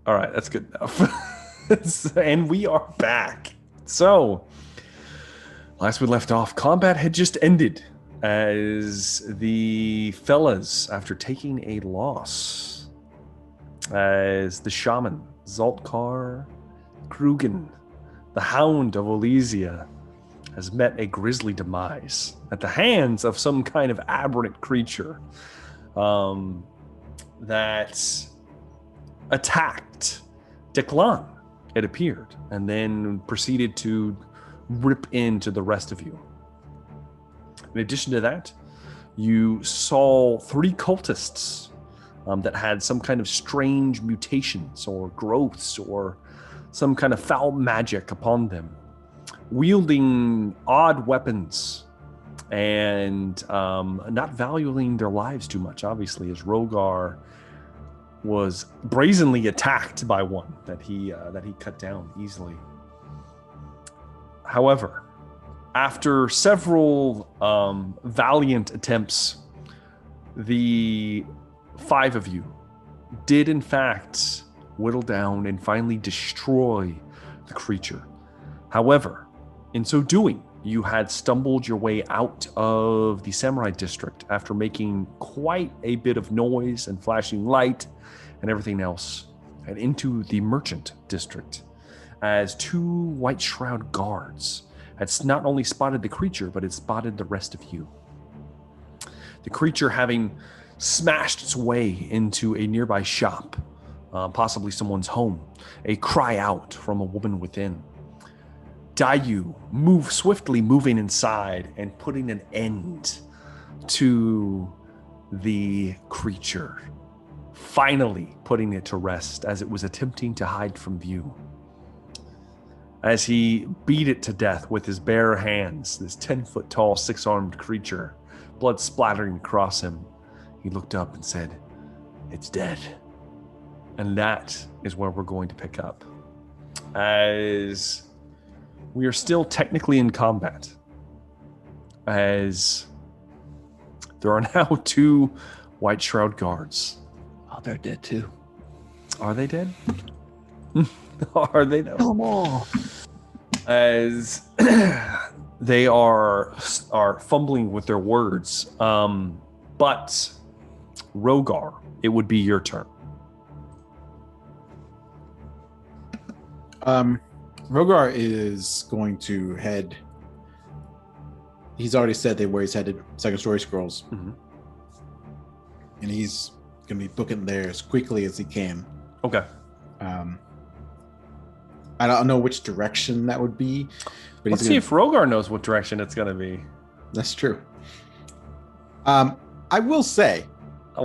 All right, that's good enough. And we are back. So, last we left off, combat had just ended as the fellas, after taking a loss, as the shaman, Zaltkar Krugen, the Hound of Elysia, has met a grisly demise at the hands of some kind of aberrant creature that attacked Declan, it appeared, and then proceeded to rip into the rest of you. In addition to that, you saw 3 cultists that had some kind of strange mutations or growths or some kind of foul magic upon them, wielding odd weapons and not valuing their lives too much, obviously, as Rogar was brazenly attacked by one that he cut down easily. However, after several valiant attempts, the 5 of you did in fact whittle down and finally destroy the creature. However, in so doing, you had stumbled your way out of the samurai district after making quite a bit of noise and flashing light and everything else, and into the merchant district as 2 White Shroud guards had not only spotted the creature, but had spotted the rest of you. The creature having smashed its way into a nearby shop, possibly someone's home, a cry out from a woman within. Dayu swiftly moving inside and putting an end to the creature, finally putting it to rest as it was attempting to hide from view. As he beat it to death with his bare hands, this 10-foot tall, 6-armed creature, blood splattering across him, he looked up and said, "It's dead." And that is where we're going to pick up, as we are still technically in combat, as there are now 2 White Shroud guards. Oh, they're dead too. Are they dead? Are they though? Kill them all. As they are fumbling with their words, but Rogar, it would be your turn. Rogar is going to head. He's already said where he's headed, Second Story Scrolls, and he's going to be booking there as quickly as he can. Okay. I don't know which direction that would be, but let's see if Rogar knows what direction it's going to be. That's true. I will say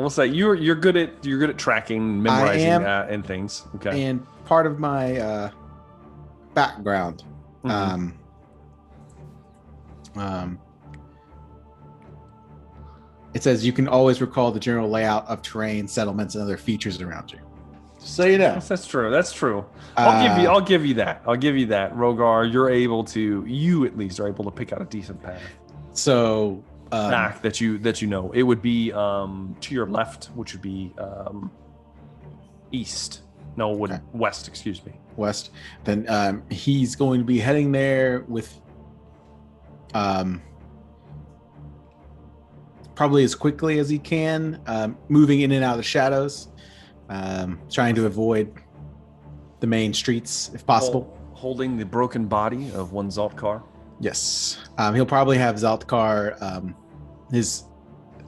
you're good at tracking, memorizing and things. Okay. And part of my background, it says you can always recall the general layout of terrain, settlements, and other features around you. So you know. Yes, that's true. I'll give you that. Rogar, you at least are able to pick out a decent path. So back that you know. It would be to your left, which would be east. No, west, excuse me. West. Then he's going to be heading there with probably as quickly as he can, moving in and out of the shadows, trying to avoid the main streets if possible. Holding the broken body of one Zaltkar. Yes. He'll probably have Zaltkar. Does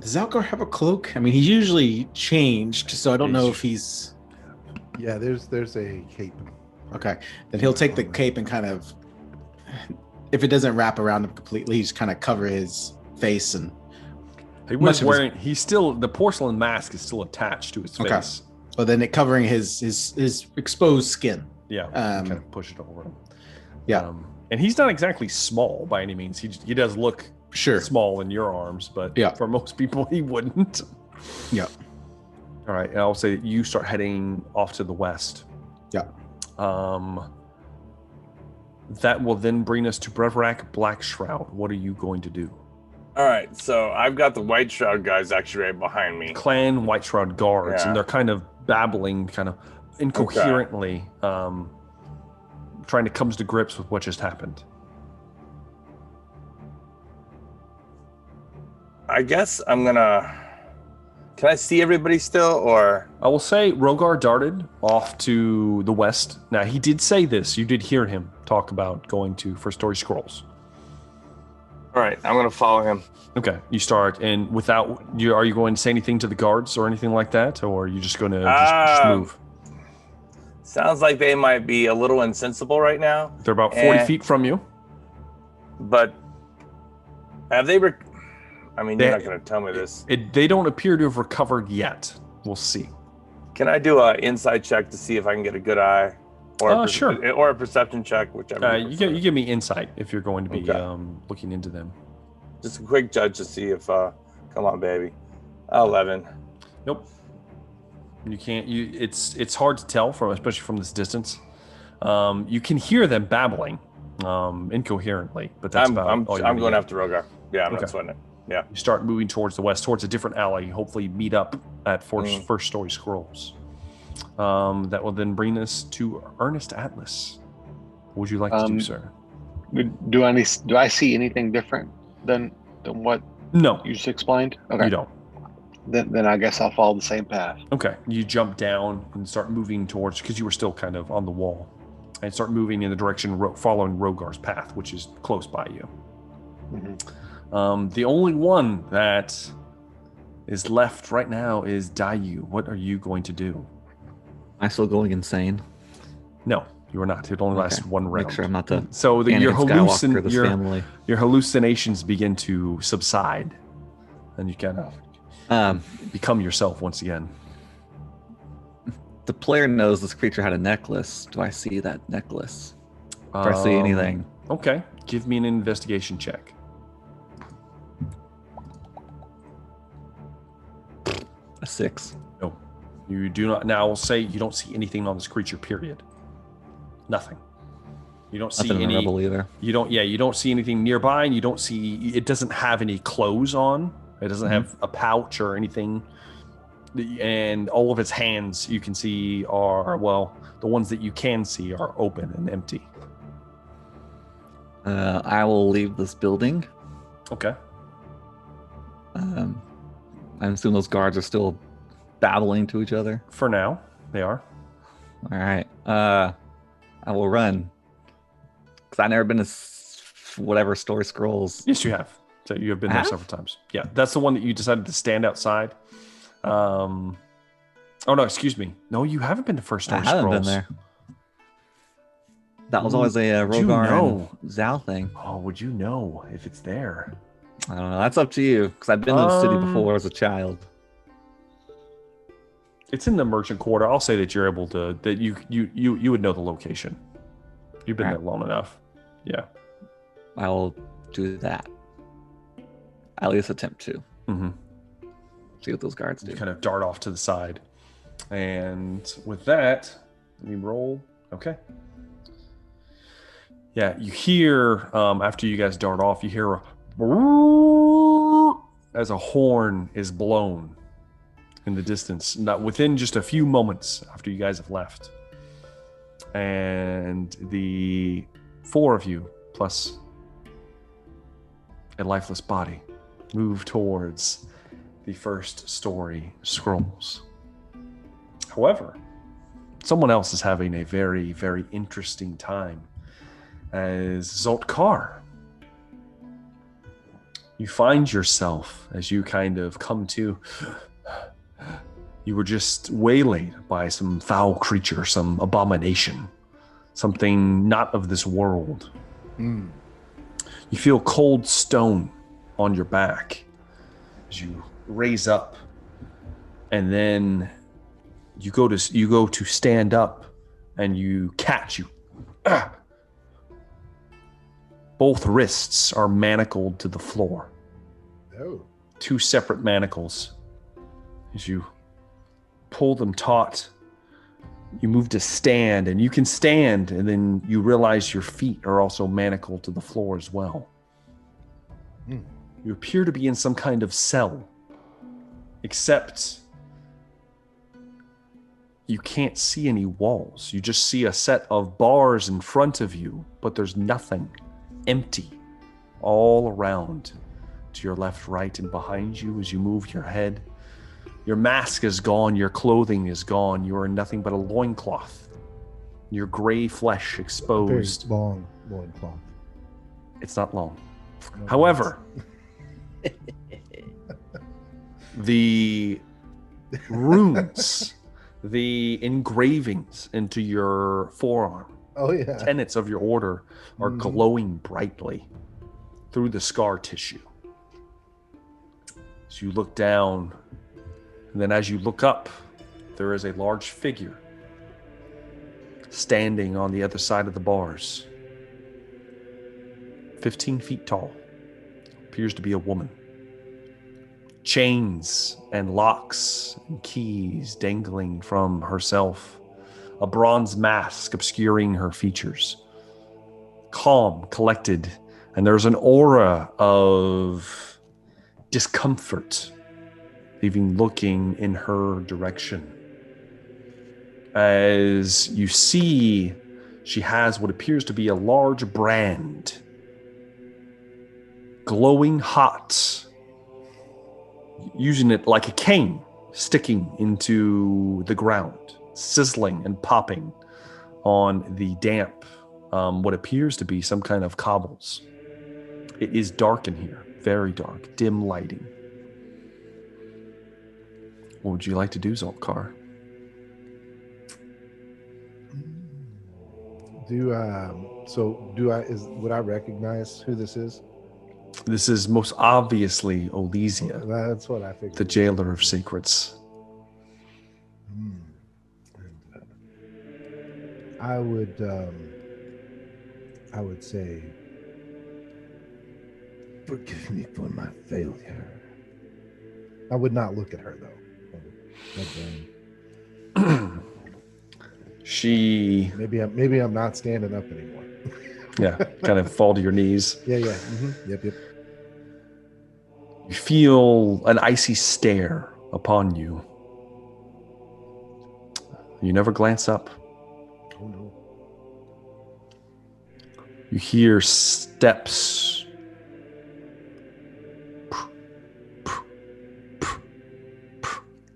Zaltkar have a cloak? I mean, he's usually changed, so I don't know if he's... Yeah, there's a cape. Okay. Then he'll take the cape and kind of, if it doesn't wrap around him completely, just kind of cover his face. And he was wearing, the porcelain mask is still attached to his face. Okay. But then it covering his exposed skin. Yeah. Kind of push it over him. Yeah. And he's not exactly small by any means. He does look small in your arms, but for most people he wouldn't. Yeah. All right, and I'll say that you start heading off to the west. Yeah. That will then bring us to Brevrak Black Shroud. What are you going to do? All right, so I've got the White Shroud guys actually right behind me. Clan White Shroud guards, and they're kind of babbling, kind of, incoherently, trying to come to grips with what just happened. I guess I'm gonna. Can I see everybody still, or? I will say Rogar darted off to the west. Now, he did say this. You did hear him talk about going to First Story Scrolls. All right, I'm gonna follow him. Okay, you start, and are you going to say anything to the guards or anything like that, or are you just going to just move? Sounds like they might be a little insensible right now. They're about 40 feet from you. But have they? I mean, you're not going to tell me this. They don't appear to have recovered yet. We'll see. Can I do an inside check to see if I can get a good eye? Or Sure. Or a perception check, whichever. You give me insight if you're going to be looking into them. Just a quick judge to see if, come on, baby. 11. Nope. You can't. It's hard to tell especially from this distance. You can hear them babbling, incoherently, but that's I'm going after Rogar. Yeah, I'm not sweating it. Yeah. You start moving towards the west, towards a different alley. Hopefully, meet up at First Story Scrolls. That will then bring us to Ernest Atlas. What would you like to do, sir? Do I see anything different than what No, you just explained? Okay. You don't. Then I guess I'll follow the same path. Okay. You jump down and start moving towards, because you were still kind of on the wall, and start moving in the direction following Rogar's path, which is close by you. Mm-hmm. The only one that is left right now is Dayu. What are you going to do? Am I still going insane? No, you are not. It only lasts one round. Make sure I'm not the your hallucinations begin to subside, and you kind of become yourself once again. The player knows this creature had a necklace. Do I see that necklace? Do I see anything? Okay, give me an investigation check. A 6. No, you do not. Now I'll say you don't see anything on this creature. Period. Nothing. You don't see any. Rebel either. You don't. Yeah, you don't see anything nearby, and you don't see. It doesn't have any clothes on. It doesn't have a pouch or anything. And all of its hands you can see are, well, the ones that you can see are open and empty. I will leave this building. Okay. I assume those guards are still babbling to each other. For now, they are. All right. I will run. Because I've never been to whatever Story Scrolls. Yes, you have. So you have been there several times. Yeah, that's the one that you decided to stand outside. Oh no, excuse me. No, you haven't been to First Story Scrolls. I haven't been there. That was always a Rogar and Zal thing. Oh, would you know if it's there? I don't know. That's up to you. Because I've been to the city before as a child. It's in the merchant quarter. I'll say that you're able to. That you would know the location. You've been there long enough. Yeah. I will do that. At least attempt to. Mm-hmm. See what those guards do. You kind of dart off to the side. And with that, let me roll. Okay. Yeah, you hear, after you guys dart off, you hear as a horn is blown in the distance, not within just a few moments after you guys have left. And the 4 of you, plus a lifeless body, move towards the First Story Scrolls. However, someone else is having a very, very interesting time. As Zoltkar, you find yourself, as you kind of come to, you were just waylaid by some foul creature, some abomination, something not of this world. You feel cold stone on your back as you raise up, and then you go to stand up, and you catch you. Both wrists are manacled to the floor. Oh. 2 separate manacles. As you pull them taut, you move to stand, and you can stand, and then you realize your feet are also manacled to the floor as well. You appear to be in some kind of cell, except you can't see any walls. You just see a set of bars in front of you, but there's nothing. Empty all around to your left, right, and behind you as you move your head. Your mask is gone. Your clothing is gone. You are nothing but a loincloth. Your gray flesh exposed. Very long loincloth. It's not long. No However, the runes, the engravings into your forearm, Oh yeah. tenets of your order are glowing brightly through the scar tissue. As you look down, and then as you look up, there is a large figure standing on the other side of the bars. 15 feet tall. Appears to be a woman. Chains and locks and keys dangling from herself. A bronze mask obscuring her features. Calm, collected, and there's an aura of discomfort leaving looking in her direction. As you see, she has what appears to be a large brand, glowing hot, using it like a cane, sticking into the ground, sizzling and popping on the damp, what appears to be some kind of cobbles. It is dark in here, very dark, dim lighting. What would you like to do, Zolkar? Would I recognize who this is? This is most obviously Olesia, That's what I figured. the jailer of secrets. I would say, forgive me for my failure. I would not look at her though. She, Maybe I'm not standing up anymore. yeah, kind of fall to your knees. Yeah. Mm-hmm. Yep. You feel an icy stare upon you. You never glance up. Oh no. You hear steps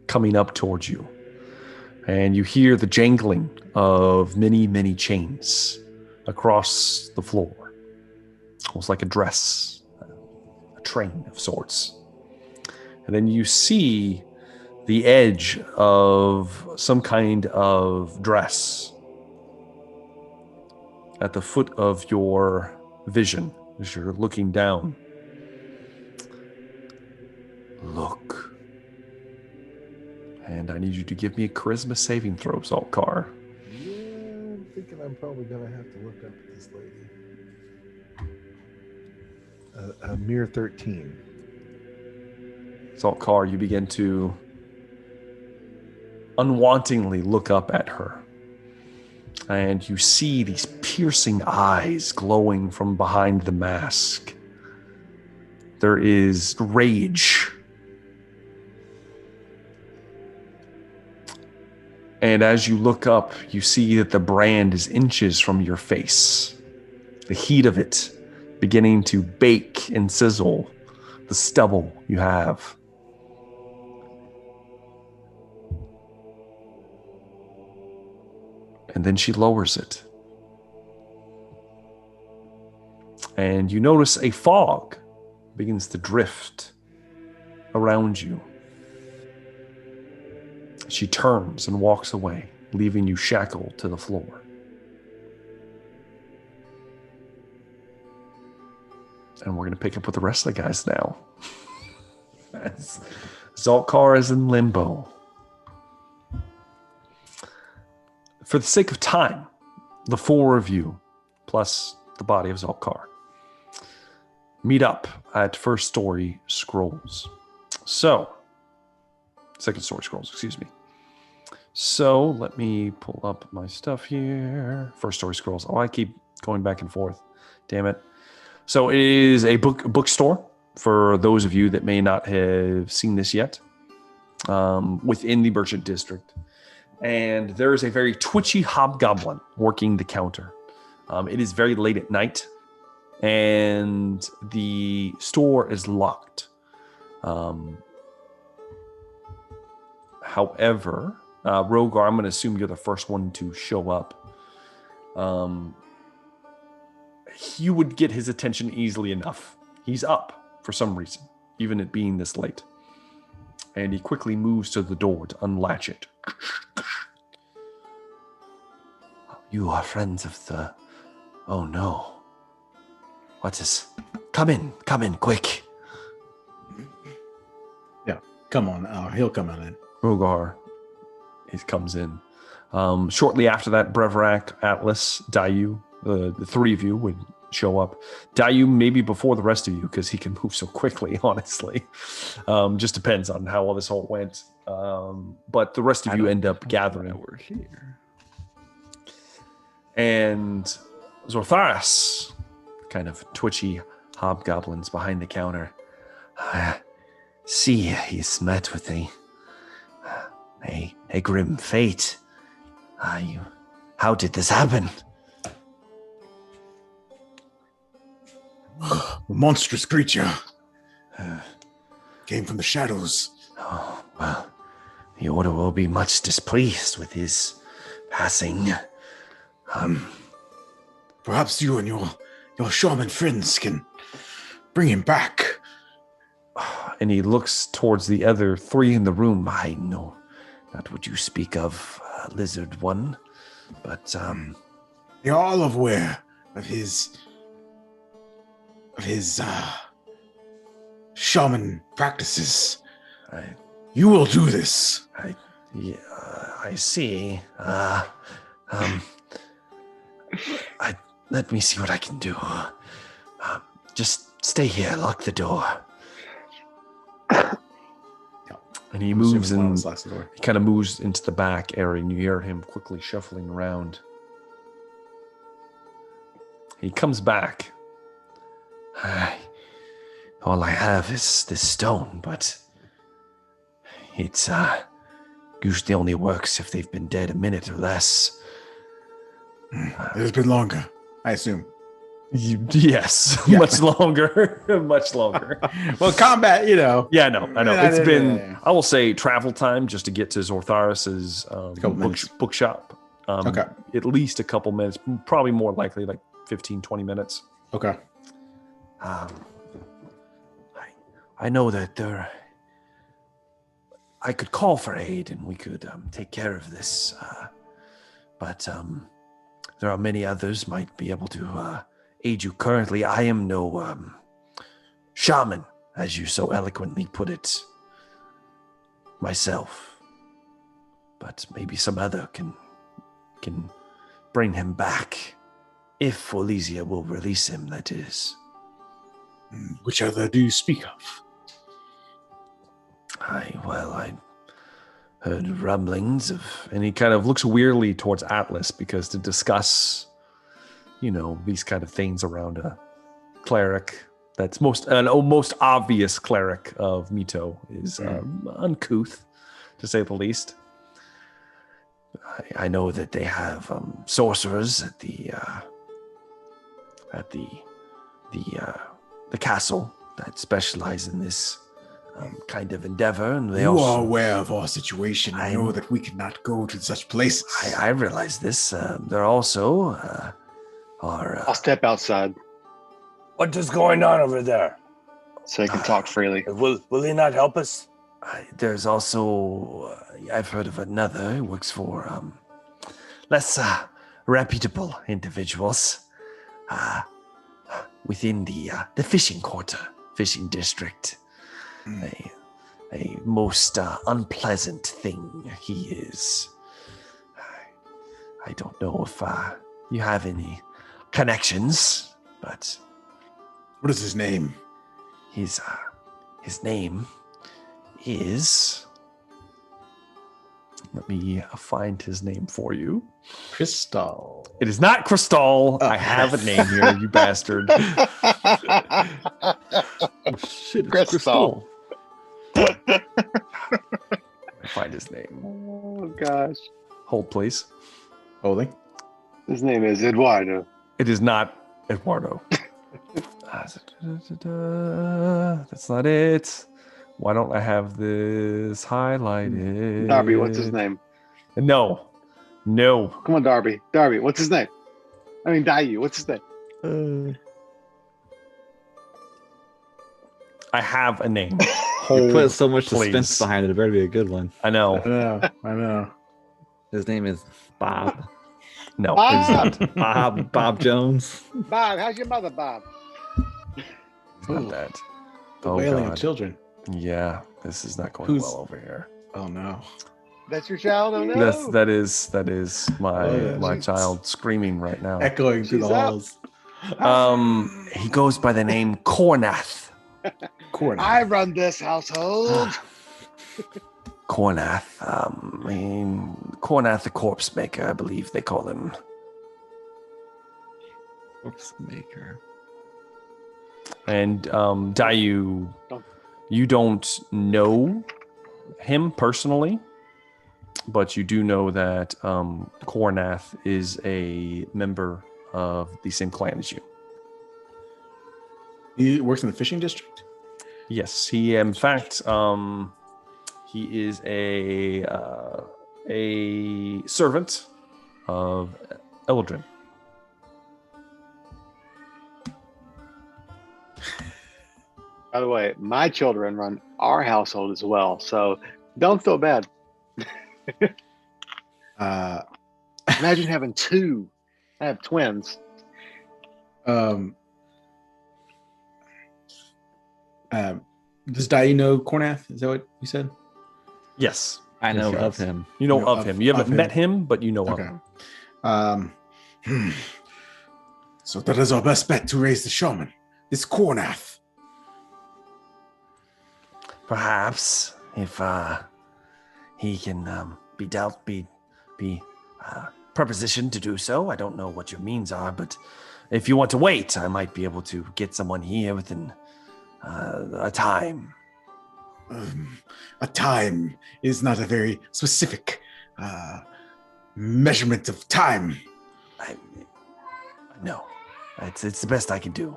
coming up towards you. And you hear the jangling of many, many chains across the floor. Almost like a dress, a train of sorts. And then you see the edge of some kind of dress at the foot of your vision as you're looking down. Look. And I need you to give me a charisma saving throw, Zolkar. Yeah, I'm thinking I'm probably gonna have to look up at this lady. A mere 13. Zolkar, you begin to unwantingly look up at her. And you see these piercing eyes glowing from behind the mask. There is rage. And as you look up, you see that the brand is inches from your face. The heat of it beginning to bake and sizzle the stubble you have. And then she lowers it. And you notice a fog begins to drift around you. She turns and walks away, leaving you shackled to the floor. And we're going to pick up with the rest of the guys now. Zolkar is in limbo. For the sake of time, the four of you, plus the body of Zolkar, meet up at First Story Scrolls. Second Story Scrolls, excuse me. So let me pull up my stuff here. First Story Scrolls. Oh, I keep going back and forth. Damn it. So it is a bookstore for those of you that may not have seen this yet, within the Merchant District. and there is a very twitchy hobgoblin working the counter. It is very late at night, and the store is locked. However, Rogar, I'm going to assume you're the first one to show up. You would get his attention easily enough. He's up for some reason, even it being this late. And he quickly moves to the door to unlatch it. You are friends of the... Oh no. What is... Come in, quick. Yeah, come on. He'll come on in. Rogar comes in. Shortly after that, Brevrak, Atlas, Dayu, the three of you would show up. Dayu maybe before the rest of you because he can move so quickly, honestly. Just depends on how all this all went. But the rest of you end up gathering. We're here. And Zortharis, kind of twitchy hobgoblins behind the counter. See, he's met with a grim fate. How did this happen? A monstrous creature came from the shadows. Oh, well, the Order will be much displeased with his passing. Perhaps you and your shaman friends can bring him back. And he looks towards the other three in the room. I know not what you speak of, Lizard One, but They are all aware of his shaman practices. You will do this. I see. Let me see what I can do. Just stay here. Lock the door. And he moves in. He kind of moves into the back area, and you hear him quickly shuffling around. He comes back. All I have is this stone, but it's usually only works if they've been dead a minute or less. It has been longer, I assume. Yes, Yeah. much longer. Much longer. Well, combat, you know. Yeah, I know. It's been, Yeah. I will say, travel time just to get to Zortharis's bookshop. Okay. At least a couple minutes, probably more likely like 15, 20 minutes. Okay. I know that I could call for aid and we could take care of this. But there are many others might be able to aid you currently. I am no shaman, as you so eloquently put it, myself. But maybe some other can bring him back. If Olesia will release him, that is. Which other do you speak of? I heard rumblings of, and he kind of looks weirdly towards Atlas because to discuss, these kind of things around a cleric that's most obvious cleric of Mito is uncouth, to say the least. I know that they have sorcerers at the castle that specialize in this kind of endeavor, and they You also are aware of our situation. I know that we cannot go to such places. I realize this. There also are. I'll step outside What is going on over there? so I can talk freely. Will he not help us? There's also I've heard of another who works for less reputable individuals within the fishing quarter, fishing district. A most unpleasant thing he is. I don't know if you have any connections, but What is his name? his name is. Let me find his name for you. Crystal. It is not Crystal. I have a name here, you bastard. Oh, shit, it's Crystal. I find his name. Oh gosh. Hold, please. Holding. His name is Eduardo. It is not Eduardo. That's not it. Why don't I have this highlighted? Darby, what's his name? No. Come on, Darby. Darby, what's his name? I mean, Dayu, what's his name? I have a name. You put so much please. suspense behind it. It better be a good one. I know. I know. His name is Bob. No, Bob! it's not. Bob Jones. Bob, how's your mother, Bob? It's not that. The Oh, wailing God. of children. Yeah, this is not going Who's- well over here. Oh no. That's your child? Oh, no. That is my Oh, yeah. my Jeez. child screaming right now. Echoing through the She's up. halls. He goes by the name Cornath. Corner. I run this household. Cornath. Cornath the Corpsemaker, I believe they call him. Corpsemaker. And Dayu, you don't know him personally, but you do know that Cornath is a member of the same clan as you. He works in the fishing district. Yes, he in fact he is a servant of Eldrin. By the way, my children run our household as well, so don't feel bad. Imagine having two. I have twins. Does Dayu know Cornath? Is that what you said? Yes, I know Yes, of yes. him. you know You of of- him. You haven't of him. met him, but you know of Okay. him. So that is our best bet to raise the shaman. This Cornath. Perhaps if he can be prepositioned to do so. I don't know what your means are, but if you want to wait, I might be able to get someone here within a time. A time is not a very specific measurement of time. No, it's the best I can do.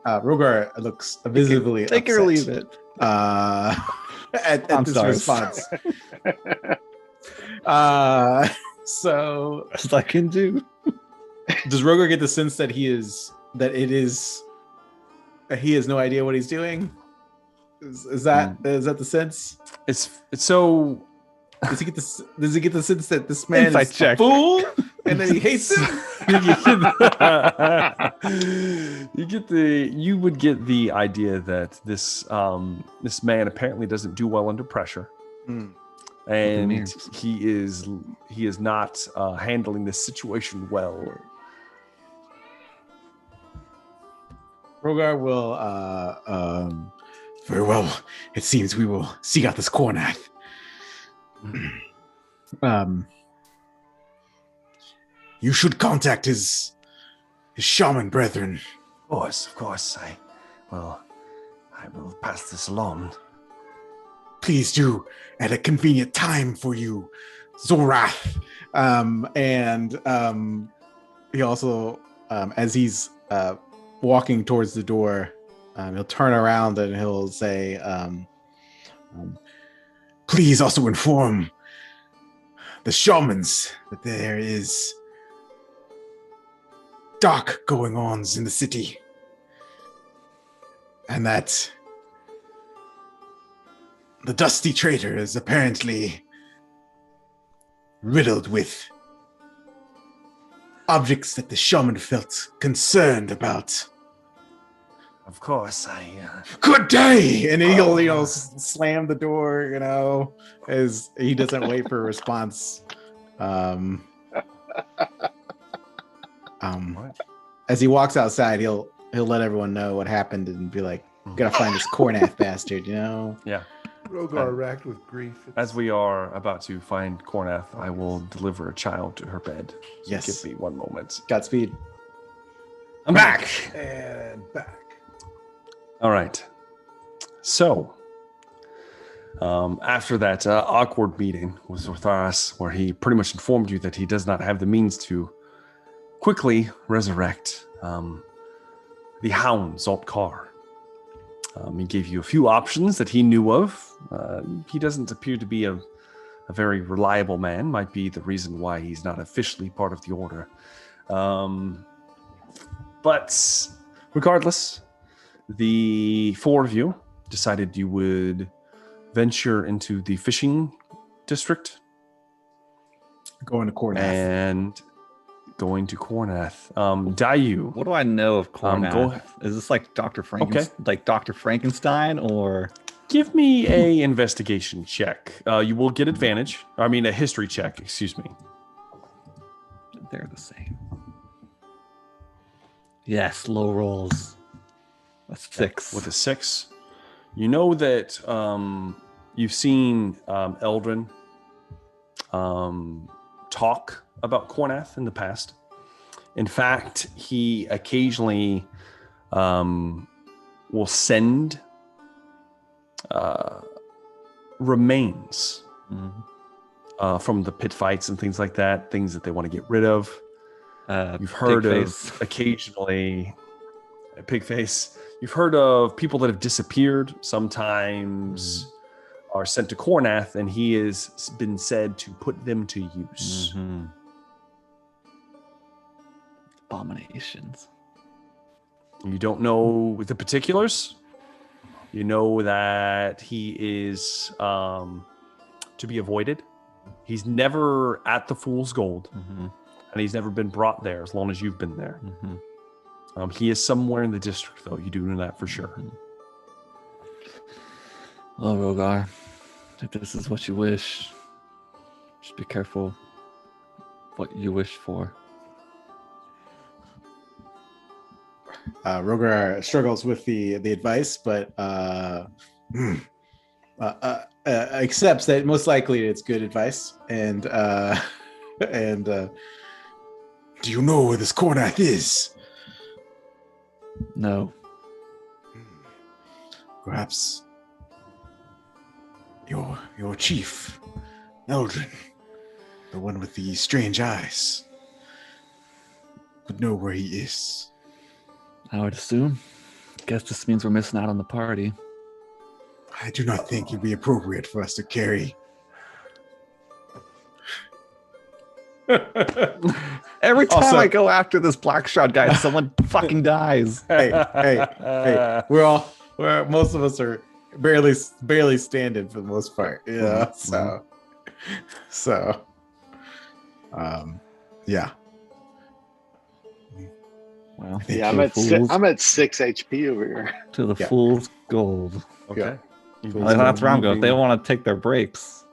Rogar looks visibly Take it or upset, leave it. at I'm this sorry. response. So Best I can do. does Rogar get the sense that he has no idea what he's doing? Is that the sense? It's so. Does he get the sense that this man Insight is check. a fool and that he hates him? You would get the idea that this man apparently doesn't do well under pressure, and mirrors. he is not handling this situation well. Rogar will Very well. It seems we will seek out this Cornath. You should contact his shaman brethren. Of course, I will pass this along. Please do at a convenient time for you, Zorath. He also, as he's walking towards the door, he'll turn around and he'll say, Please also inform the shamans that there is dark going ons in the city. And that the Dusty Traitor is apparently riddled with objects that the shaman felt concerned about. Of course, Good day! and he'll slam the door, as he doesn't wait for a response. As he walks outside, he'll let everyone know what happened and be like, "Gotta find this Cornath bastard," Yeah. Rogar racked with grief. As we are about to find Cornath, I will deliver a child to her bed. So Yes. Give me one moment. Godspeed. I'm back. And back. All right. So, After that awkward meeting with Zortharas, where he pretty much informed you that he does not have the means to quickly resurrect the Hound, Zoltkar. He gave you a few options that he knew of. He doesn't appear to be a very reliable man. Might be the reason why he's not officially part of the Order. But regardless, the four of you decided you would venture into the fishing district. Going to Cornath. And going to Cornath. Dayu. What do I know of Cornath? Is this like Dr. Frankenstein, or? Give me a investigation check. You will get advantage. I mean, a history check. Excuse me. They're the same. Yes, low rolls. A 6. With a 6, you know that you've seen Eldrin talk about Cornath in the past. In fact, he occasionally will send remains from the pit fights and things like that, things that they want to get rid of. You've heard of occasionally Pigface. You've heard of people that have disappeared, sometimes are sent to Cornath, and he has been said to put them to use. Abominations. You don't know the particulars. You know that he is to be avoided. He's never at the Fool's Gold, and he's never been brought there as long as you've been there. He is somewhere in the district, though. You do know that for sure. Well, Rogar, if this is what you wish, just be careful what you wish for. Rogar struggles with the advice, but accepts that most likely it's good advice. And Do you know where this Cornath is? No. Perhaps your chief, Eldrin, the one with the strange eyes, would know where he is. I would assume. Guess this means we're missing out on the party. I do not think it'd be appropriate for us to carry. Every time Also- I go after this Blackshot guy, someone fucking dies. hey, most of us are barely standing for the most part. Yeah. So, yeah. Well, Yeah, I'm at 6 HP over here. to the fool's gold. Okay. That's where I'm going. If they want to take their breaks.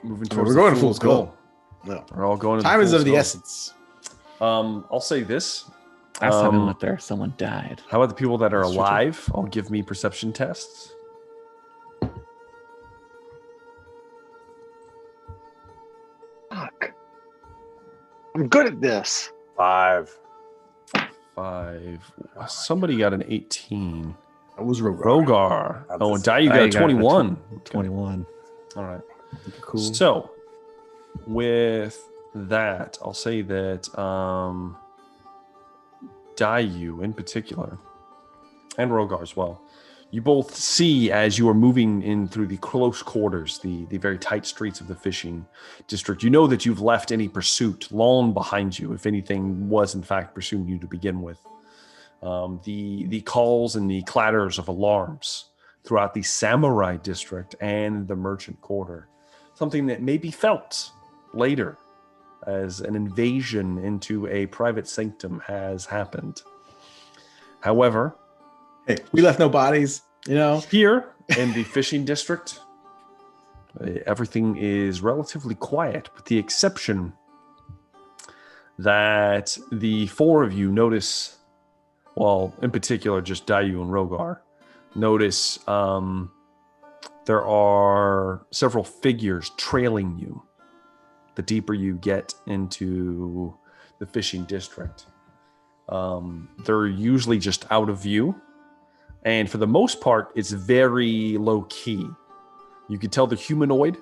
Moving We're towards going the to Fool's Gold. No. We're all going to Time the is Fool's of the Gold. essence. I'll say this. Last time I went there, someone died. How about the people that are That's true, too. alive? I'll give me perception tests. Fuck. I'm good at this. 5. 5. Somebody got an 18. That was Rogar. Rogar. That's Oh, a- and Dai, you I got a got a 21. 21. All right. Cool. So, with that, I'll say that Dayu in particular, and Rogar as well, you both see as you are moving in through the close quarters, the very tight streets of the fishing district, you know that you've left any pursuit long behind you, if anything was in fact pursuing you to begin with. The calls and the clatters of alarms throughout the samurai district and the merchant quarter, something that may be felt later as an invasion into a private sanctum has happened. However, Hey, we left no bodies, you know. here in the fishing district, everything is relatively quiet, with the exception that the four of you notice, well, in particular, just Dayu and Rogar, notice there are several figures trailing you the deeper you get into the fishing district. They're usually just out of view. And for the most part, it's very low key. You could tell the humanoid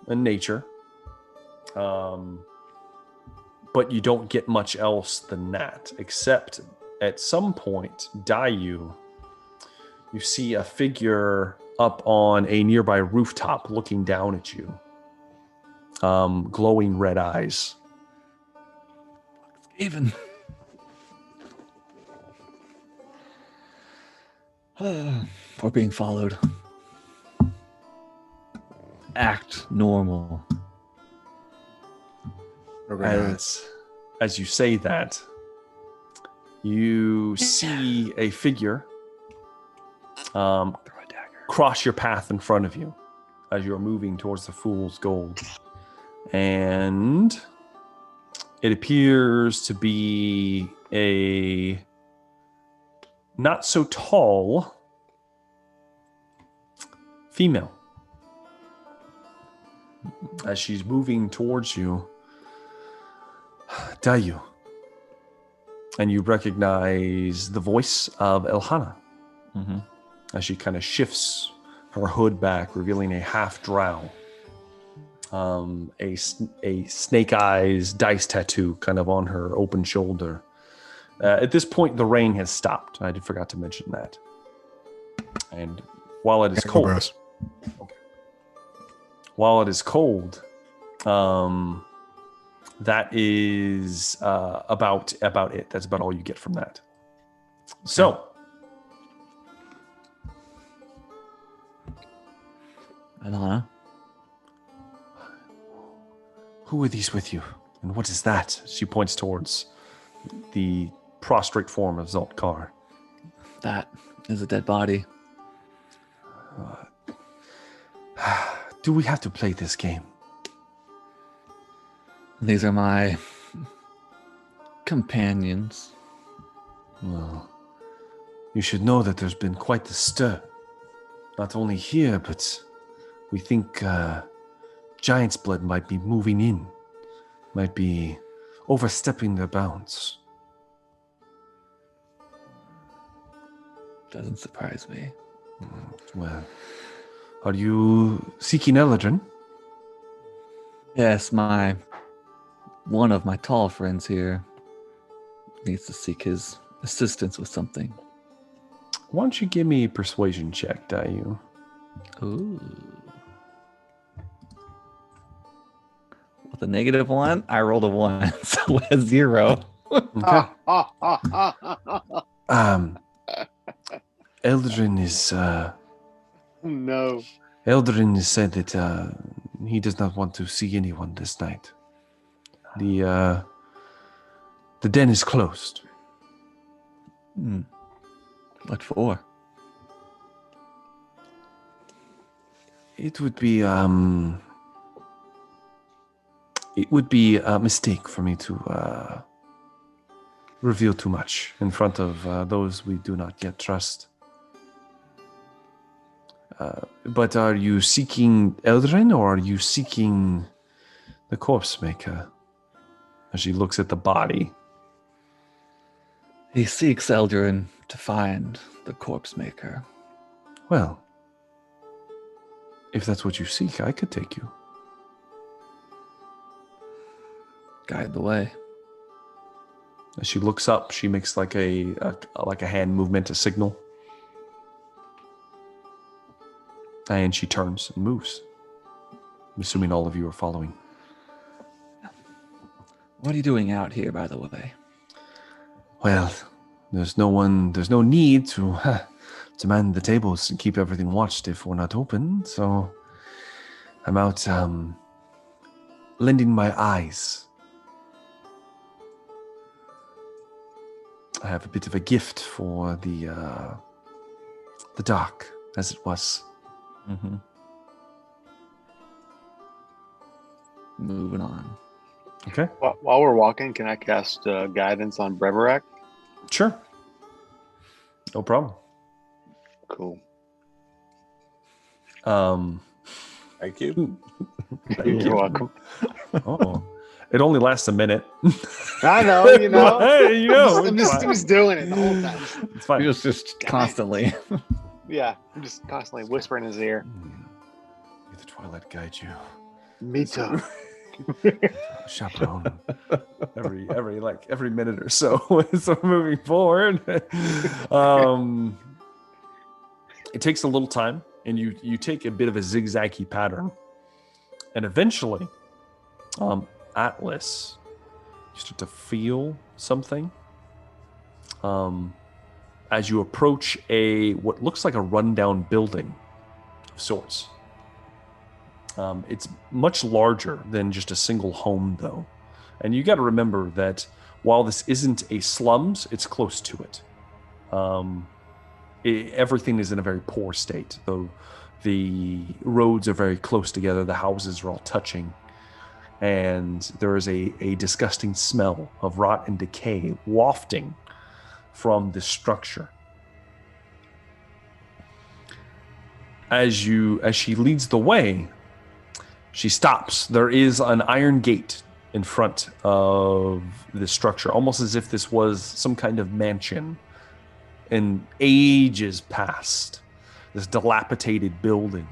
in nature, but you don't get much else than that, except at some point, you see a figure up on a nearby rooftop looking down at you. Glowing red eyes. Even. We're being followed. Act normal. As you say that, you see a figure cross your path in front of you as you're moving towards the Fool's Gold. And it appears to be a not so tall female. As she's moving towards you, Dayu, and you recognize the voice of Elhana as she kind of shifts her hood back, revealing a half drow, a snake eyes dice tattoo kind of on her open shoulder. At this point, the rain has stopped. I forgot to mention that. And while it is cold, that is about it. That's about all you get from that. So, Alana, who are these with you, and what is that? She points towards the prostrate form of Zoltkar. that is a dead body. Do we have to play this game? These are my companions. Well, you should know that there's been quite the stir. Not only here, but we think Giant's Blood might be moving in. Might be overstepping their bounds. Doesn't surprise me. Well, are you seeking Eladrin? Yes, one of my tall friends here needs to seek his assistance with something. Why don't you give me a persuasion check, Dayu? Ooh. With a -1, I rolled a 1, so a 0. Okay. Eldrin is No. Eldrin has said that he does not want to see anyone this night. The den is closed. What for? It would be a mistake for me to reveal too much in front of those we do not yet trust. But are you seeking Eldrin, or are you seeking the Corpsemaker? As she looks at the body. He seeks Eldrin to find the Corpsemaker. Well, if that's what you seek, I could take you. Guide the way. As she looks up, she makes like a hand movement, a signal. And she turns and moves. I'm assuming all of you are following. What are you doing out here, by the way? Well, there's no need to man the tables and keep everything watched if we're not open. So I'm out lending my eyes. I have a bit of a gift for the dark, as it was. Moving on. Okay. While we're walking, can I cast guidance on Breverac? Sure. No problem. Cool. Thank you. You're welcome. Oh, it only lasts a minute. I know, you know. Hey, you know, I'm just doing it the whole time. It's fine. Just constantly. Yeah, I'm just constantly whispering in his ear. You the twilight guide you. Me too. Chaperone. every minute or so. So moving forward. It takes a little time, and you take a bit of a zigzaggy pattern. And eventually, Atlas, you start to feel something. As you approach what looks like a rundown building of sorts. It's much larger than just a single home, though. And you got to remember that while this isn't a slums, it's close to it. Everything is in a very poor state, though the roads are very close together. The houses are all touching. And there is a disgusting smell of rot and decay wafting from this structure. As she leads the way, she stops. There is an iron gate in front of this structure, almost as if this was some kind of mansion in ages past. This dilapidated building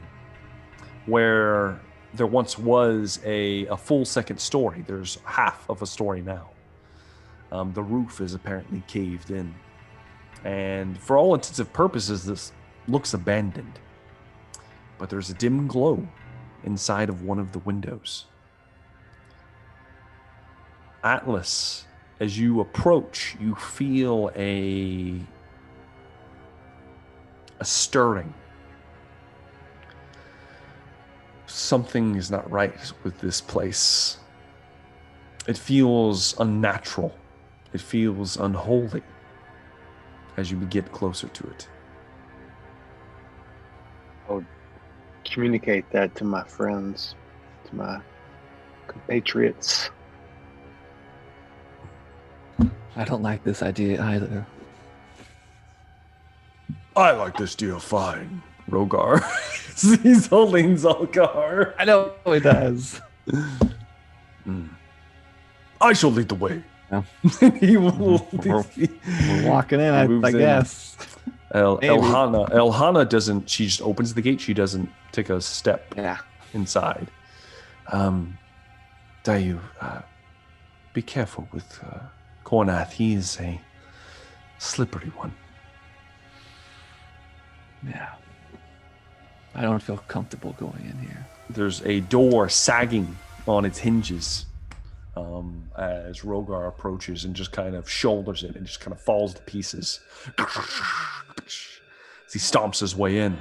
where there once was a full second story. There's half of a story now. The roof is apparently caved in. And for all intents and purposes, this looks abandoned. But there's a dim glow inside of one of the windows. Atlas, as you approach, you feel a stirring. Something is not right with this place. It feels unnatural. It feels unholy as you get closer to it. I'll communicate that to my friends, to my compatriots. I don't like this idea either. I like this deal fine, Rogar. He's holding Zalgar. I know he does. I shall lead the way. Yeah. He will. We're walking in, I guess. Elhana doesn't. She just opens the gate. She doesn't take a step inside. Dayu, be careful with Kornath. He is a slippery one. Yeah. I don't feel comfortable going in here. There's a door sagging on its hinges as Rogar approaches and just kind of shoulders it and just kind of falls to pieces. As he stomps his way in.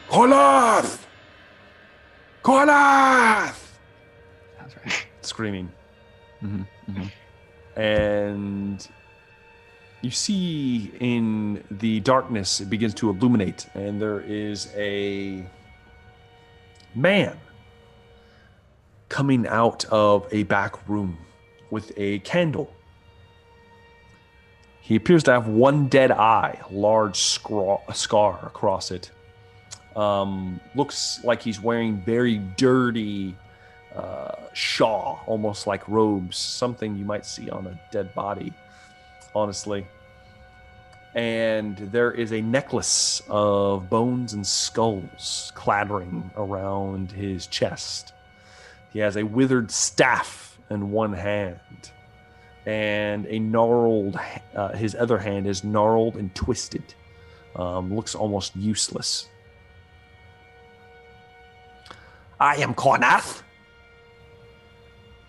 Kornath! Kornath! That's right. Screaming. Mm-hmm. Mm-hmm. And you see in the darkness, it begins to illuminate, and there is a man coming out of a back room with a candle. He appears to have one dead eye, a large scar across it. Looks like he's wearing very dirty shawl, almost like robes, something you might see on a dead body, honestly. And there is a necklace of bones and skulls clattering around his chest. He has a withered staff in one hand, and a gnarled, his other hand is gnarled and twisted. Looks almost useless. I am Kornath.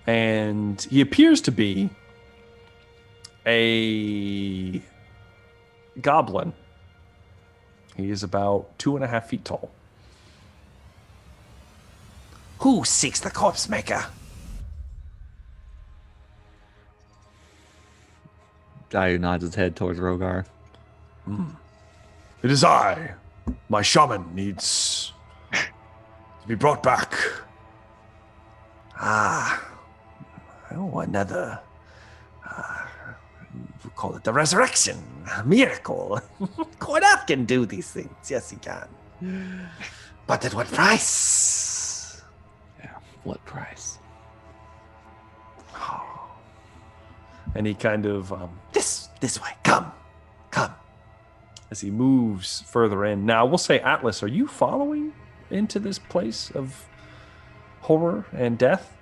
And he appears to be a goblin. He is about 2.5 feet tall. Who seeks the Corpsemaker? Dayu nods his head towards Rogar. It is I. My shaman needs to be brought back. Another. We call it the resurrection. A miracle. Kornath can do these things. Yes, he can. But at what price? Yeah, what price? And he kind of, this way, come. As he moves further in. Now, we'll say, Atlas, are you following into this place of horror and death?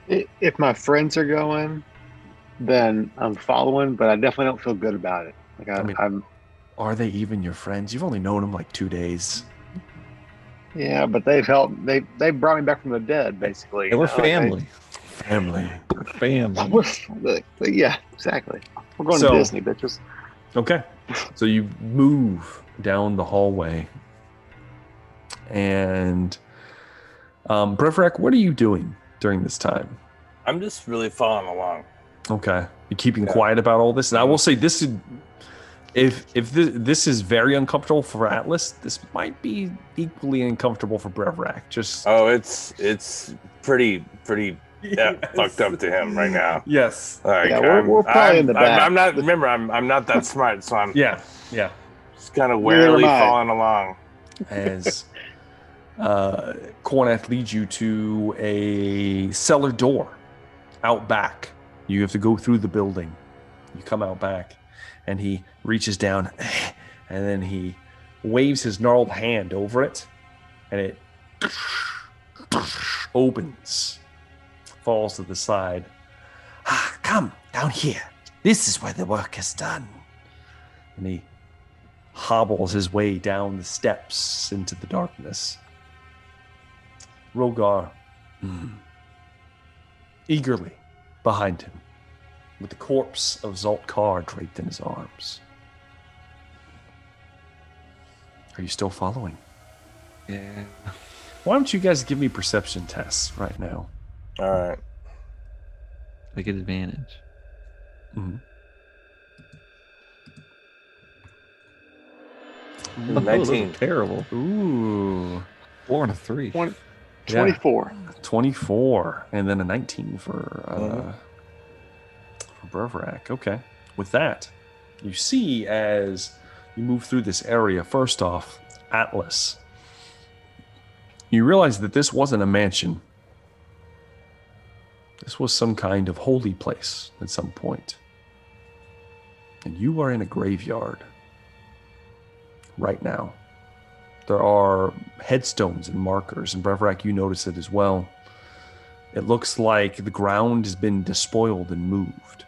If my friends are going, then I'm following, but I definitely don't feel good about it. Like I mean- I'm Are they even your friends? You've only known them like 2 days. yeah, but they've helped. They brought me back from the dead, basically. They were you know, like, family. Family. Family. yeah, exactly. We're going So- to Disney, bitches. Okay. So you move down the hallway. And Brevrak, what are you doing during this time? I'm just really following along. Okay. You're keeping Yeah. quiet about all this. And I will say this is if this is very uncomfortable for Atlas, this might be equally uncomfortable for Brevrak. Just Oh, it's pretty fucked up to him right now. Yes. Like, Yeah, we're probably in the back. I'm not. Remember, I'm not that smart, so I'm Yeah. just kind of Neither warily am I. following along. As Cornath leads you to a cellar door out back. You have to go through the building. You come out back, and he reaches down, and then he waves his gnarled hand over it, and it opens, falls to the side. Come down here. This is where the work is done. And he hobbles his way down the steps into the darkness. Rogar, eagerly behind him, with the corpse of Zaltkar draped in his arms. Are you still following? Yeah. Why don't you guys give me perception tests right now? All right. I get advantage. Oh, those are 19. terrible. Ooh. 4 and a 3. 24. 24, and then a 19 for Brevrak. Okay. With that, you see as you move through this area, first off, Atlas. You realize that this wasn't a mansion. This was some kind of holy place at some point. And you are in a graveyard right now. There are headstones and markers, and Brevrak, you notice it as well. It looks like the ground has been despoiled and moved.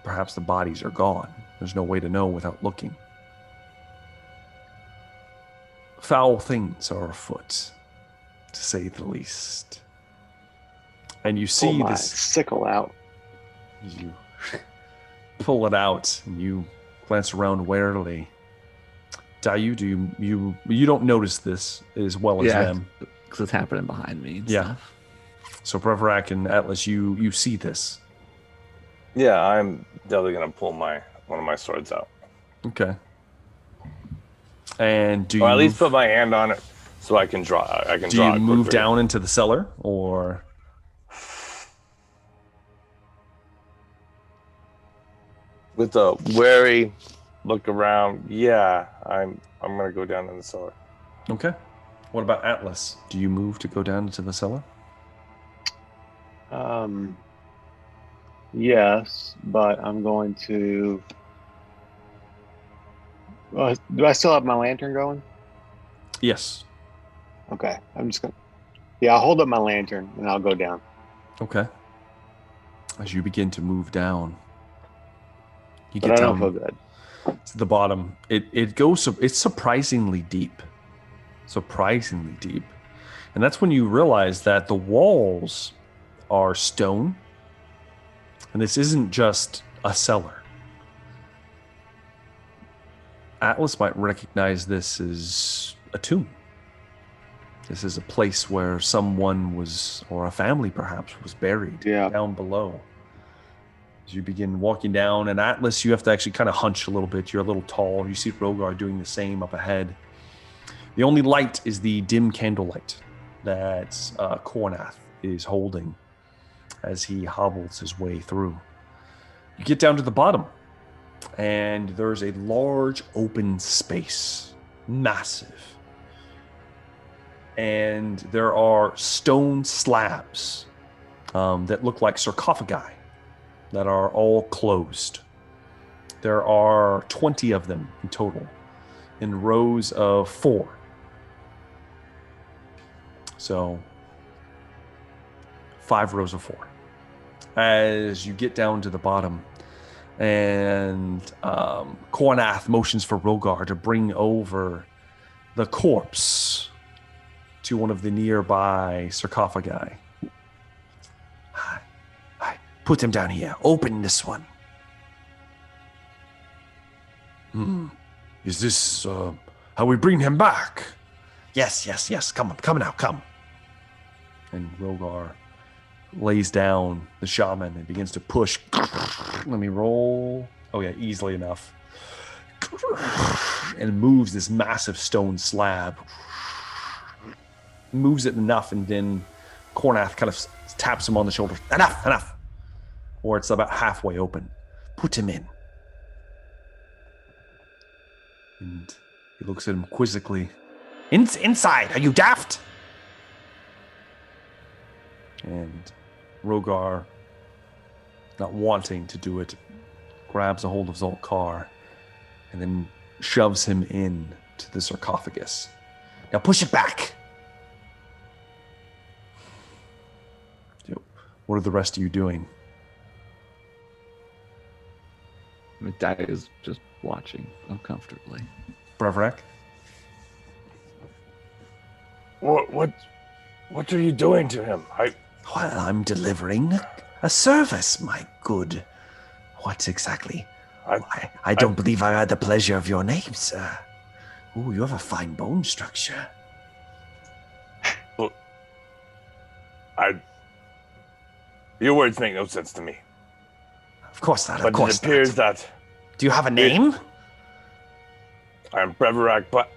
Perhaps the bodies are gone. There's no way to know without looking. Foul things are afoot, to say the least. And you Pull see my this. sickle out. You pull it out and you glance around warily. Dayu, you don't notice this as well as them. Because it's happening behind me. And Yeah. Stuff. So Brevrak and Atlas, you see this. Yeah, I'm definitely gonna pull one of my swords out, Okay. And do you or at least put my hand on it so I can draw. I can do draw. you it move quickly. down into the cellar or with a wary look around? Yeah, I'm gonna go down in the cellar. okay? What about Atlas? Do you move to go down into the cellar? Yes, but I'm going to. Do I still have my lantern going? Yes. Okay, I'm just gonna. Yeah, I'll hold up my lantern and I'll go down. Okay. As you begin to move down, you But get I don't down feel good. to the bottom. It's surprisingly deep. Surprisingly deep. And that's when you realize that the walls are stone. And this isn't just a cellar. Atlas might recognize this as a tomb. This is a place where someone was, or a family perhaps, was buried Yeah. down below. As you begin walking down, and Atlas, you have to actually kind of hunch a little bit. You're a little tall. You see Rogar doing the same up ahead. The only light is the dim candlelight that Cornath is holding as he hobbles his way through. You get down to the bottom, and there's a large open space, massive. And there are stone slabs that look like sarcophagi that are all closed. There are 20 of them in total, in rows of 4. So 5 rows of 4. As you get down to the bottom, and Cornath motions for Rogar to bring over the corpse to one of the nearby sarcophagi. Put him down here. Open this one. Is this how we bring him back? Yes. Come now, come. And Rogar lays down the shaman and begins to push. Let me roll. Oh yeah, easily enough. And moves this massive stone slab. Moves it enough, and then Cornath kind of taps him on the shoulder. Enough. Or it's about halfway open. Put him in. And he looks at him quizzically. Inside, are you daft? And Rogar, not wanting to do it, grabs a hold of Zolkar and then shoves him in to the sarcophagus. Now push it back. What are the rest of you doing? Dad is just watching uncomfortably. Brevrak? What are you doing to him? Well, I'm delivering a service, my good. What exactly? I don't believe I had the pleasure of your name, sir. Ooh, you have a fine bone structure. Look, your words make no sense to me. Of course not, But it appears that... Do you have a name? I'm Brevrak, but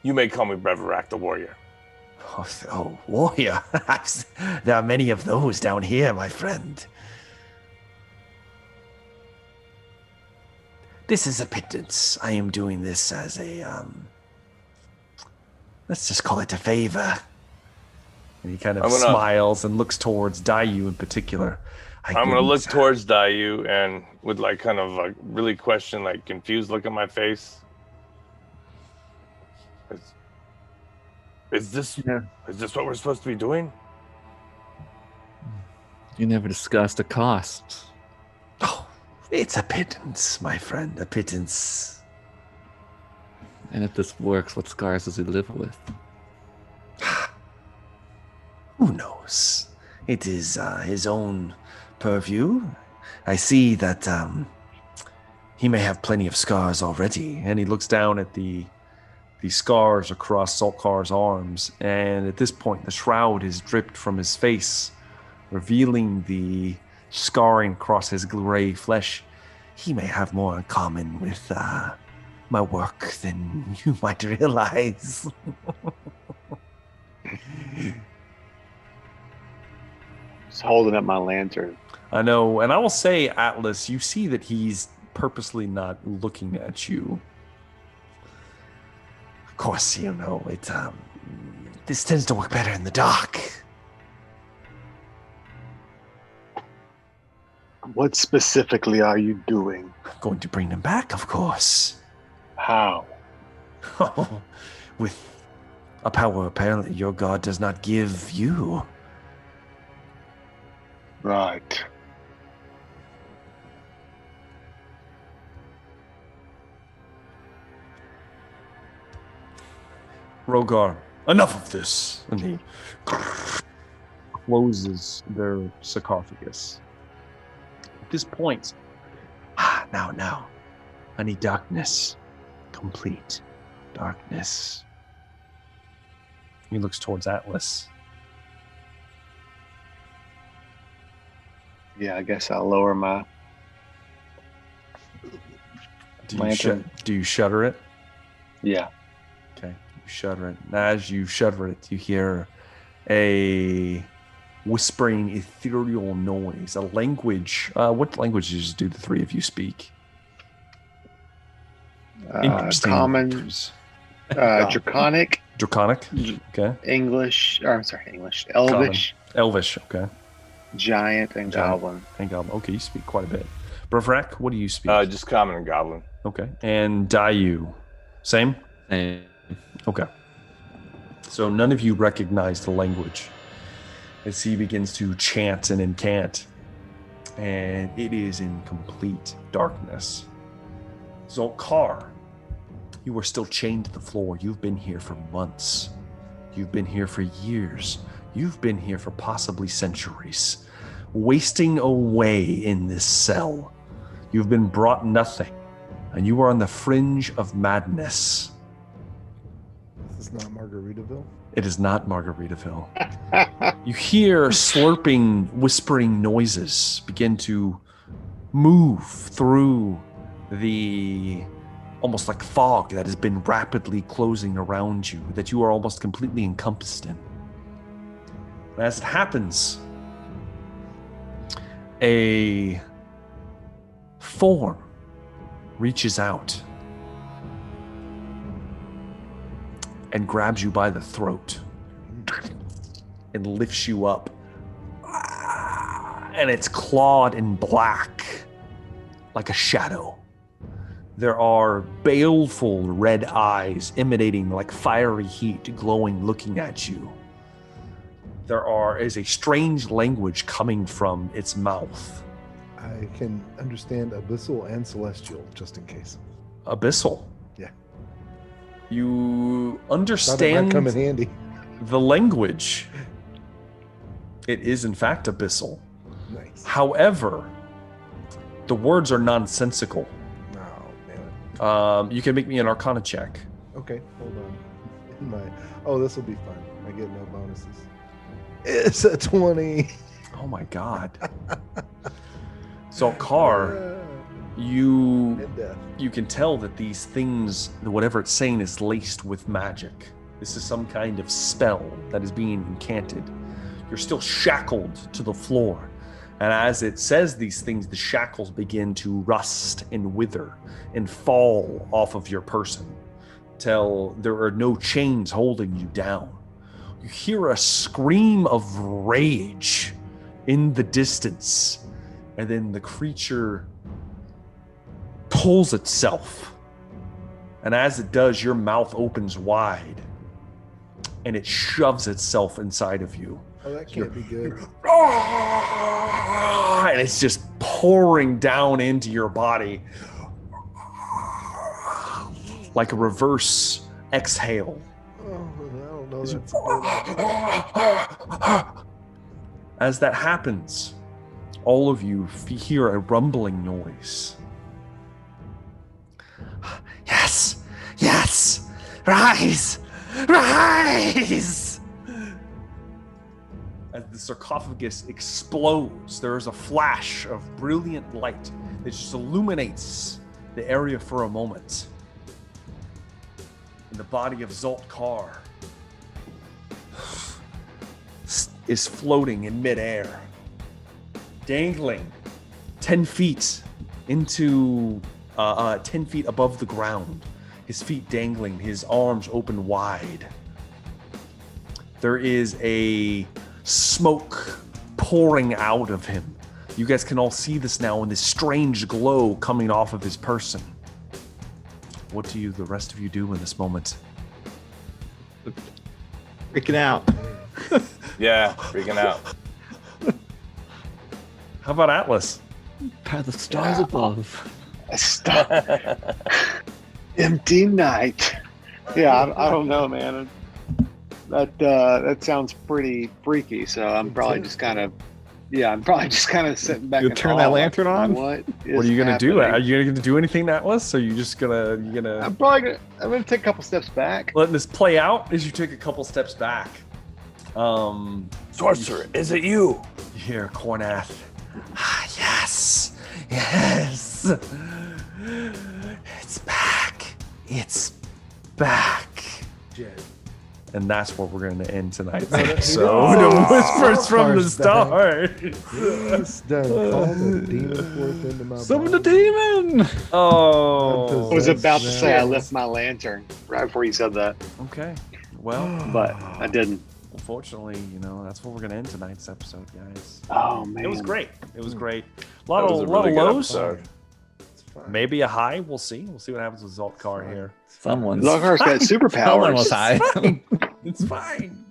you may call me Brevrak the Warrior. Oh, warrior. There are many of those down here, my friend. This is a pittance. I am doing this as a, let's just call it a favor. And he kind of smiles and looks towards Dayu in particular. I'm going to look towards Dayu and with like kind of a really confused look on my face. Is this what we're supposed to be doing? You never discussed the cost. Oh, it's a pittance, my friend, a pittance. And if this works, what scars does he live with? Who knows? It is his own purview. I see that he may have plenty of scars already. And he looks down at the scars across Zolkar's arms, and at this point the shroud is dripped from his face, revealing the scarring across his gray flesh. He may have more in common with my work than you might realize. Just holding up my lantern. I know, and I will say, Atlas, you see that he's purposely not looking at you. Of course, you know, this tends to work better in the dark. What specifically are you doing? I'm going to bring them back, of course. How? With a power apparently your god does not give you. Right. Rogar, enough of this. And he closes their sarcophagus. At this point, now, I need darkness. Complete darkness. He looks towards Atlas. Yeah, I guess I'll lower my lantern. Do you shudder it? Yeah. Okay, you shudder it. And as you shudder it, you hear a whispering, ethereal noise, a language. What languages do the three of you speak? Common, Draconic. Draconic. Okay. English. Elvish. Elvish. Okay. Giant and Goblin. And Goblin. Okay, you speak quite a bit. Brevrak, what do you speak? Just common and goblin. Okay. And Dayu, same? Hey. Okay. So none of you recognize the language as he begins to chant and incant. And it is in complete darkness. Zolkar, you are still chained to the floor. You've been here for months. You've been here for years. You've been here for possibly centuries, wasting away in this cell. You've been brought nothing, and you are on the fringe of madness. This is not Margaritaville. It is not Margaritaville. You hear slurping, whispering noises begin to move through the almost like fog that has been rapidly closing around you, that you are almost completely encompassed in. As it happens, a form reaches out and grabs you by the throat and lifts you up. And it's clawed in black like a shadow. There are baleful red eyes emanating like fiery heat, glowing, looking at you. There is a strange language coming from its mouth. I can understand Abyssal and Celestial, just in case. Abyssal. Yeah. You Thought it might understand come in handy. the language. It is in fact Abyssal. Nice. However, the words are nonsensical. Oh, man. You can make me an Arcana check. Okay, hold on. This will be fun. I get no bonuses. It's a 20. Oh my god. Zolkar, you And death. you can tell that these things, whatever it's saying, is laced with magic. This is some kind of spell that is being incanted. You're still shackled to the floor. And as it says these things, the shackles begin to rust and wither and fall off of your person till there are no chains holding you down. You hear a scream of rage in the distance, and then the creature pulls itself. And as it does, your mouth opens wide, and it shoves itself inside of you. Oh, that can't be good. And it's just pouring down into your body like a reverse exhale. Oh, I don't know. That's As that happens, all of you hear a rumbling noise. Yes, yes, rise, rise! As the sarcophagus explodes, there is a flash of brilliant light that just illuminates the area for a moment. And the body of Zolkar is floating in midair, dangling 10 feet into 10 feet above the ground, his feet dangling, his arms open wide. There is a smoke pouring out of him. You guys can all see this now in this strange glow coming off of his person. What do the rest of you do in this moment? Freaking out. Yeah, freaking out. How about Atlas? By the stars above. Stop. Empty night. Yeah, I don't know, man. That sounds pretty freaky. So I'm probably just kind of sitting back. You in turn awe, that like, lantern on? What What are you gonna do? happening? Are you gonna do anything, Atlas? Are you just gonna I'm gonna take a couple steps back. letting this play out as you take a couple steps back? Sorcerer, is it you? You hear Cornath. Ah, yes, yes. It's back. It's back. Jet. And that's where we're going to end tonight's No, no, episode no. of Whispers from the Car's back. Stars. Yes, done. Call the demon forth into my Summon the body. demon! Oh. I was about to That's say I nice. left my lantern right before you said that, Okay. Well, but I didn't. unfortunately, that's where we're gonna end tonight's episode, guys. Oh man, It was great. It was great. A That lot was of a really good lows. episode. It's fine. Maybe a high. We'll see. We'll see what happens with Zaltkar here. Someone's Zalkar's got someone was superpowers. high. It's fine.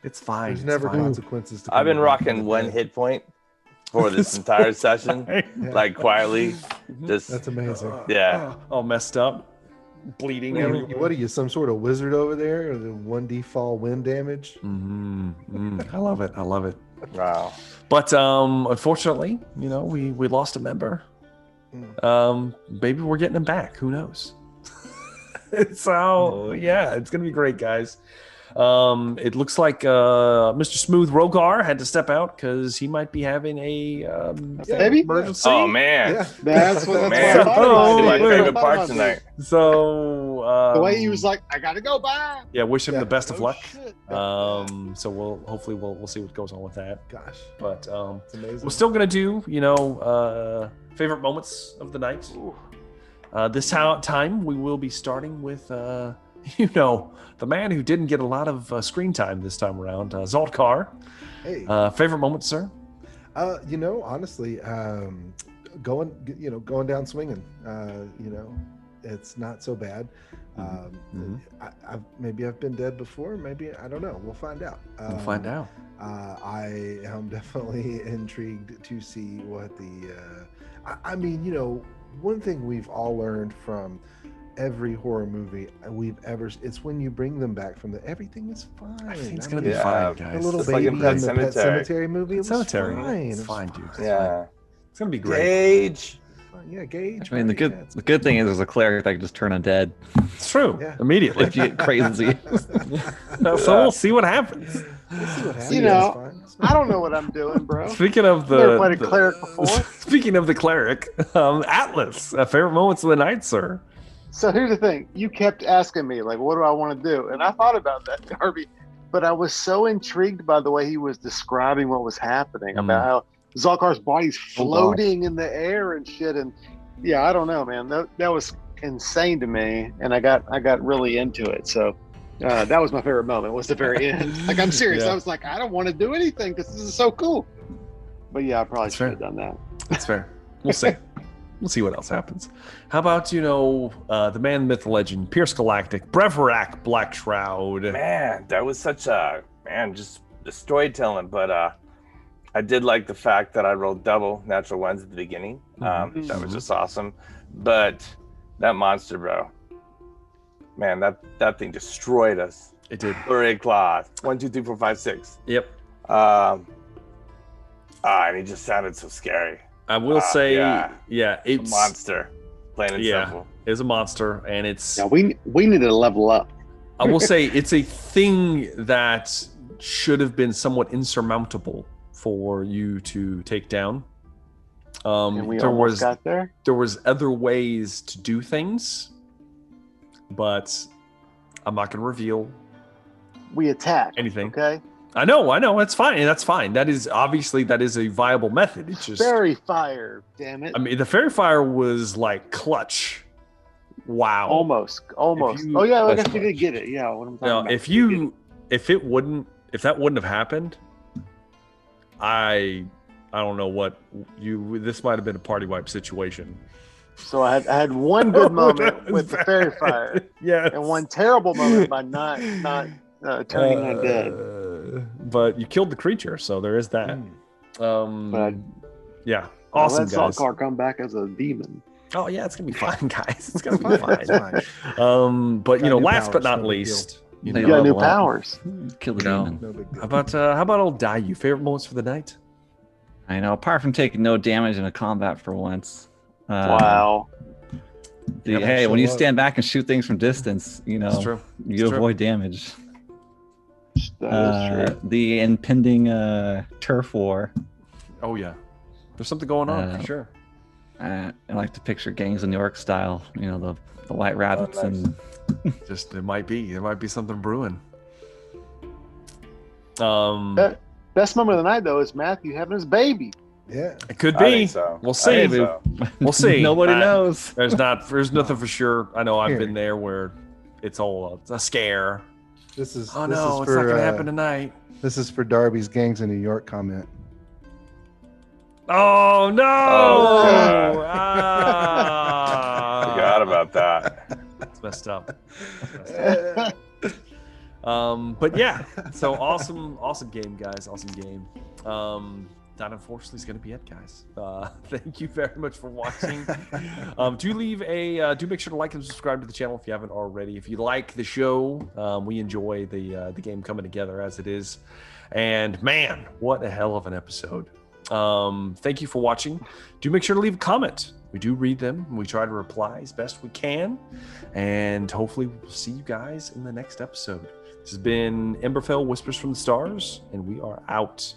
It's fine. There's never it's fine. consequences. To I've been coming back from rocking the one dead. hit point for this entire session, Yeah. like quietly. Just That's amazing. yeah. All messed up, bleeding everywhere. What are you, some sort of wizard over there? Or the 1d fall wind damage? I love it. I love it. Wow. But unfortunately, we lost a member. Maybe we're getting him back. Who knows? So yeah, it's gonna be great, guys. It looks like Mr. Smooth Rogar had to step out because he might be having a baby? emergency. Oh man. Yeah. That's what Man. I thought This is my about. favorite part tonight. So The way he was like, I gotta go, bye. yeah, wish him the best of Oh, luck. shit. So we'll see what goes on with that. Gosh, But it's amazing. we're still gonna do favorite moments of the night. This time we will be starting with the man who didn't get a lot of screen time this time around, Zaltkar. Hey, Favorite moment, sir? honestly, going down swinging, it's not so bad. Maybe I've been dead before. Maybe I don't know. We'll find out. We'll find out. I am definitely intrigued to see what one thing we've all learned from every horror movie it's when you bring them back from everything is fine. Everything's I gonna mean, be fine, the guys. little Just like baby in Pet in the Pet Sematary. Cemetery movie. It was Cemetery. fine. It's It was fine, dude. It's Yeah. It's gonna be great. Gage. fine. Yeah, Gage. I mean, the good thing is there's a cleric that can just turn undead It's true. Yeah. Immediately. if you get crazy. So we'll see what happens. We'll see what happens. You know, It's fine. It's I don't know what I'm doing, bro. Speaking of Never the played a cleric before. Speaking of the cleric, Atlas, favorite moments of the night, sir. So here's the thing. You kept asking me, like, what do I want to do? And I thought about that, Darby. But I was so intrigued by the way he was describing what was happening, about how Zalkar's body's floating in the air and shit. And yeah, I don't know, man. That was insane to me. And I got really into it. So that was my favorite moment, was the very end. Like, I'm serious. Yeah. I was like, I don't want to do anything because this is so cool. But yeah, I probably That's should fair. have done that. That's fair. We'll see. We'll see what else happens. How about, the man, myth, legend, Pierce Galactic, Breverac, Black Shroud. Man, that was such just the storytelling. But I did like the fact that I rolled double natural ones at the beginning. That was just awesome. But that monster, bro, man, that thing destroyed us. It did. Buried claws. 1, 2, 3, 4, 5, 6. Yep. And he just sounded so scary. I will say, yeah. it's A monster. Plain and simple. it's a monster, and it's. Yeah, we need to level up. I will say it's a thing that should have been somewhat insurmountable for you to take down. And we there almost was got there. there was other ways to do things, but I'm not going to reveal We attacked. anything. Okay. I know. That's fine. That's fine. That is a viable method. It's just. Fairy fire, damn it. I mean, the fairy fire was like clutch. Wow. Almost. If you- Oh yeah, I guess That's we did get it. Yeah, what I'm talking Now, about. if that wouldn't have happened, I don't know what this might have been a party wipe situation. So I had one good moment with the fairy fire, Yeah. and one terrible moment by not turning undead. But you killed the creature, so there is that. But Yeah. Awesome, let guys. Zalkar come back as a demon. Oh yeah, it's gonna be fine, guys. It's gonna be fine. It's fine. But Got new last but powers, not no big least, You got new level up. powers. Kill the No. demon. No big deal. how about old Dayu? Favorite moments for the night? I know. Apart from taking no damage in a combat for once. Wow. Hey, when show you up. stand back and shoot things from distance, It's true. you It's true. avoid damage. That is true. The impending turf war. Oh yeah. There's something going on for sure. I like to picture gangs of New York style. The white rabbits nice. and Just there might be something brewing. Best moment of the night though is Matthew having his baby. Yeah. It could I be. think so. We'll I see. think so. We'll see. Nobody Uh, knows. There's nothing for sure. I know I've Here. been there where it's all a scare. This is Oh this no, is it's for, not gonna happen tonight. This is for Darby's Gangs in New York comment. Oh no! Oh, Forgot Ah, about that. it's messed up. It's messed up. But yeah, so awesome game, guys. Awesome game. That unfortunately is going to be it, guys. Thank you very much for watching. Do make sure to like and subscribe to the channel if you haven't already. If you like the show, we enjoy the game coming together as it is. And man, what a hell of an episode. Thank you for watching. Do make sure to leave a comment. We do read them. We try to reply as best we can. And hopefully we'll see you guys in the next episode. This has been Emberfell Whispers from the Stars, and we are out.